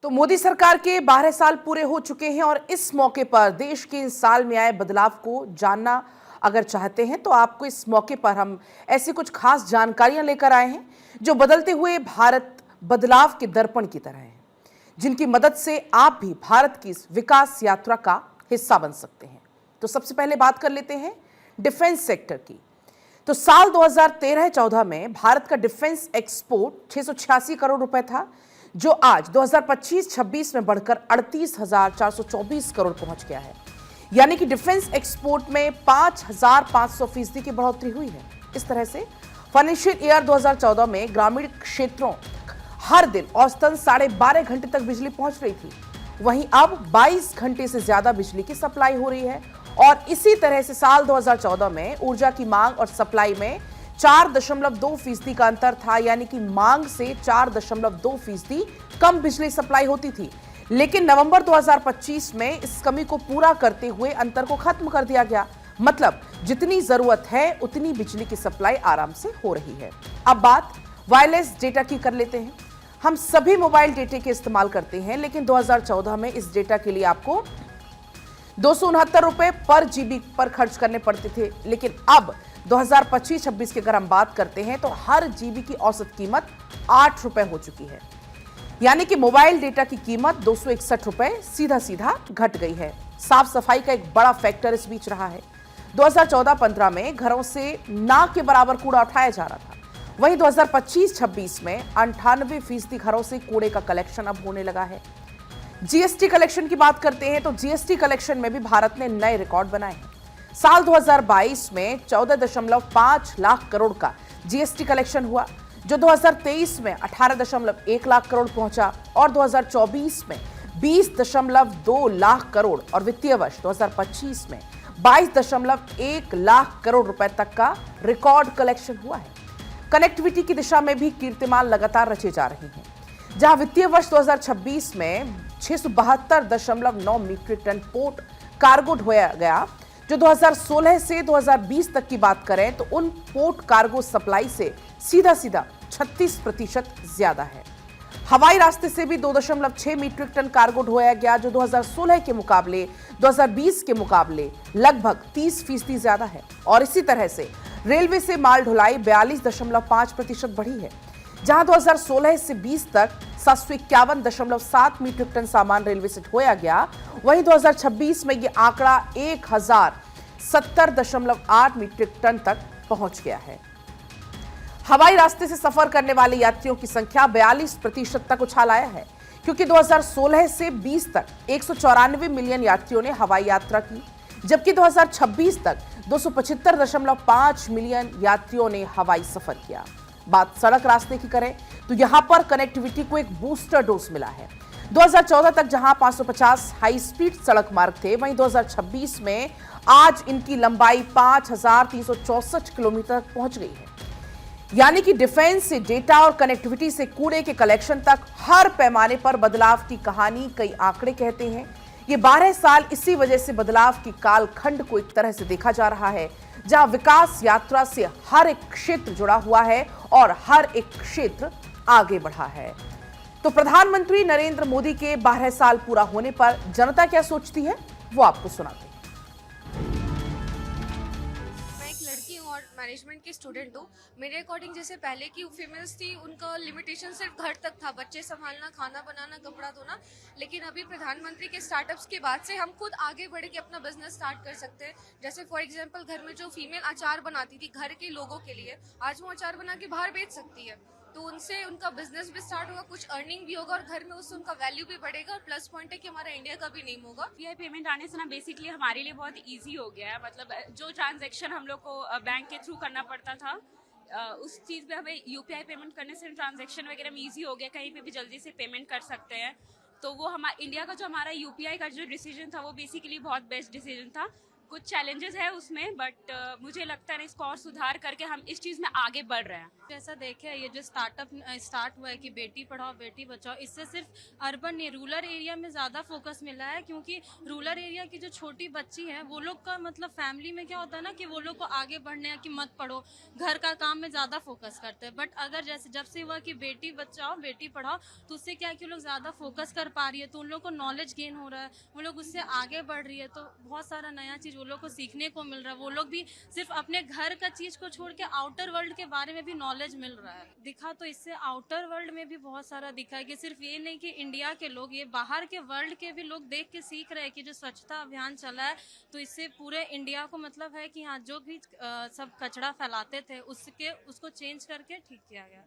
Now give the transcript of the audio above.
तो मोदी सरकार के 12 साल पूरे हो चुके हैं और इस मौके पर देश के इस साल में आए बदलाव को जानना अगर चाहते हैं तो आपको इस मौके पर हम ऐसी कुछ खास जानकारियां लेकर आए हैं जो बदलते हुए भारत बदलाव के दर्पण की तरह है, जिनकी मदद से आप भी भारत की इस विकास यात्रा का हिस्सा बन सकते हैं। तो सबसे पहले बात कर लेते हैं डिफेंस सेक्टर की। तो साल 2013-14 में भारत का डिफेंस एक्सपोर्ट 686 करोड़ रुपए था, जो आज 2025-26 में बढ़कर 38,424 करोड़ पहुंच गया है। यानी कि डिफेंस एक्सपोर्ट में 5,500% की बढ़ोतरी हुई है। इस तरह से फाइनेंशियल ईयर 2014 में ग्रामीण क्षेत्रों हर दिन औसतन 12.5 घंटे तक बिजली पहुंच रही थी, वहीं अब 22 घंटे से ज्यादा बिजली की सप्लाई हो रही है। और इसी तरह से साल 2014 में ऊर्जा की मांग और सप्लाई में 4.2% का अंतर था, यानी कि मांग से 4.2% कम बिजली सप्लाई होती थी। लेकिन नवंबर 2025 में इस कमी को पूरा करते हुए अंतर को खत्म कर दिया गया। मतलब जितनी जरूरत है उतनी बिजली की सप्लाई आराम से हो रही है। अब बात वायरलेस डेटा की कर लेते हैं। हम सभी मोबाइल डेटा के इस्तेमाल करते हैं, लेकिन 2014 में इस डेटा के लिए आपको 269 रुपए पर जीबी पर खर्च करने पड़ते थे, लेकिन अब 2025-26 की अगर हम बात करते हैं तो हर जीबी की औसत कीमत 8 रुपए हो चुकी है। यानी कि मोबाइल डेटा की कीमत 261 रुपए सीधा सीधा घट गई है। साफ सफाई का एक बड़ा फैक्टर इस बीच रहा है। 2014-15 में घरों से ना के बराबर कूड़ा उठाया जा रहा था, वहीं 2025-26 में 98% घरों से कूड़े का कलेक्शन अब होने लगा है। जीएसटी कलेक्शन की बात करते हैं तो जीएसटी कलेक्शन में भी भारत ने नए रिकॉर्ड बनाए हैं। साल 2022 में 14.5 लाख करोड़ का जीएसटी कलेक्शन हुआ, जो 2023 में 18.1 लाख करोड़ पहुंचा और 2024 में 20.2 लाख करोड़ और वित्तीय वर्ष 2025 में 22.1 लाख करोड़ रुपए तक का रिकॉर्ड कलेक्शन हुआ है। कनेक्टिविटी की दिशा में भी कीर्तिमान लगातार रचे जा रहे हैं, जहां वित्तीय वर्ष 2026 में 672.9 मीट्रिक टन पोर्ट कार्गो ढोया गया, जो 2016 से 2020 तक की बात करें तो उन पोर्ट कार्गो सप्लाई से सीधा 36% ज्यादा है। हवाई रास्ते से भी 2.6 मीट्रिक टन कार्गो ढोया गया, जो 2016 के मुकाबले 2020 के मुकाबले लगभग 30% ज्यादा है। और इसी तरह से रेलवे से माल ढुलाई 42.5% बढ़ी है, जहां 2016 से 20 तक 751.7 मीट्रिक टन सामान रेलवे से ढोया गया, वहीं 2026 में यह आंकड़ा 1070.8 मीट्रिक टन तक पहुंच गया है। हवाई रास्ते से सफर करने वाले यात्रियों की संख्या 42% तक उछाल आया है, क्योंकि 2016 से 20 तक 194 मिलियन यात्रियों ने हवाई यात्रा की, जबकि 2026 तक 275.5 मिलियन यात्रियों ने हवाई सफर किया। बात सड़क रास्ते की करें तो यहां पर कनेक्टिविटी को एक बूस्टर डोज मिला है। 2014 तक जहां 550 हाई स्पीड सड़क मार्ग थे, वहीं 2026 में आज इनकी लंबाई 5,364 किलोमीटर पहुंच गई है। यानी कि डिफेंस से डेटा और कनेक्टिविटी से कूड़े के कलेक्शन तक हर पैमाने पर बदलाव की कहानी कई आंकड़े कहते हैं। ये 12 साल इसी वजह से बदलाव की कालखंड को एक तरह से देखा जा रहा है, जहां विकास यात्रा से हर एक क्षेत्र जुड़ा हुआ है और हर एक क्षेत्र आगे बढ़ा है। तो प्रधानमंत्री नरेंद्र मोदी के 12 साल पूरा होने पर जनता क्या सोचती है, वो आपको सुनाते हैं। और मैनेजमेंट की स्टूडेंट हूँ। मेरे अकॉर्डिंग जैसे पहले की फीमेल्स थी, उनका लिमिटेशन सिर्फ घर तक था, बच्चे संभालना, खाना बनाना, कपड़ा धोना। लेकिन अभी प्रधानमंत्री के स्टार्टअप्स के बाद से हम खुद आगे बढ़ के अपना बिजनेस स्टार्ट कर सकते हैं। जैसे फॉर एग्जांपल घर में जो फीमेल अचार बनाती थी घर के लोगों के लिए, आज वो अचार बना के बाहर बेच सकती है। तो उनसे उनका बिजनेस भी स्टार्ट होगा, कुछ अर्निंग भी होगा और घर में उससे उनका वैल्यू भी बढ़ेगा। और प्लस पॉइंट है कि हमारा इंडिया का भी नेम होगा। यूपीआई पेमेंट आने से ना बेसिकली हमारे लिए बहुत इजी हो गया है। मतलब जो ट्रांजैक्शन हम लोग को बैंक के थ्रू करना पड़ता था, उस चीज़ पे हमें यूपीआई पेमेंट करने से ट्रांजैक्शन वगैरह में इजी हो गया, कहीं पे भी जल्दी से पेमेंट कर सकते हैं। तो वो हमारा इंडिया का जो हमारा यूपीआई का जो डिसीजन था वो बेसिकली बहुत बेस्ट डिसीजन था। कुछ चैलेंजेस है उसमें, बट मुझे लगता है ना इसको और सुधार करके हम इस चीज़ में आगे बढ़ रहे हैं। जैसा देखे ये जो स्टार्टअप स्टार्ट हुआ है कि बेटी पढ़ाओ बेटी बचाओ, इससे सिर्फ अर्बन नहीं रूरल एरिया में ज़्यादा फोकस मिला है, क्योंकि रूरल एरिया की जो छोटी बच्ची है वो लोग का मतलब फैमिली में क्या होता है ना कि वो लोग को आगे बढ़ने कि मत पढ़ो, घर का काम में ज़्यादा फोकस करते हैं। बट अगर जैसे जब से हुआ कि बेटी बचाओ बेटी पढ़ाओ, तो उससे क्या है कि वो लोग ज़्यादा फोकस कर पा रही है, तो उन लोग को नॉलेज गेन हो रहा है, वो लोग उससे आगे बढ़ रही है, तो बहुत सारा नया चीज़ वो लोग को सीखने को मिल रहा है। वो लोग भी सिर्फ अपने घर का चीज़ को छोड़ के आउटर वर्ल्ड के बारे में भी नॉलेज मिल रहा है। दिखा तो इससे आउटर वर्ल्ड में भी बहुत सारा दिखा है कि सिर्फ ये नहीं कि इंडिया के लोग, ये बाहर के वर्ल्ड के भी लोग देख के सीख रहे हैं कि जो स्वच्छता अभियान चला है, तो इससे पूरे इंडिया को मतलब है कि हाँ जो भी सब कचरा फैलाते थे उसको चेंज करके ठीक किया गया।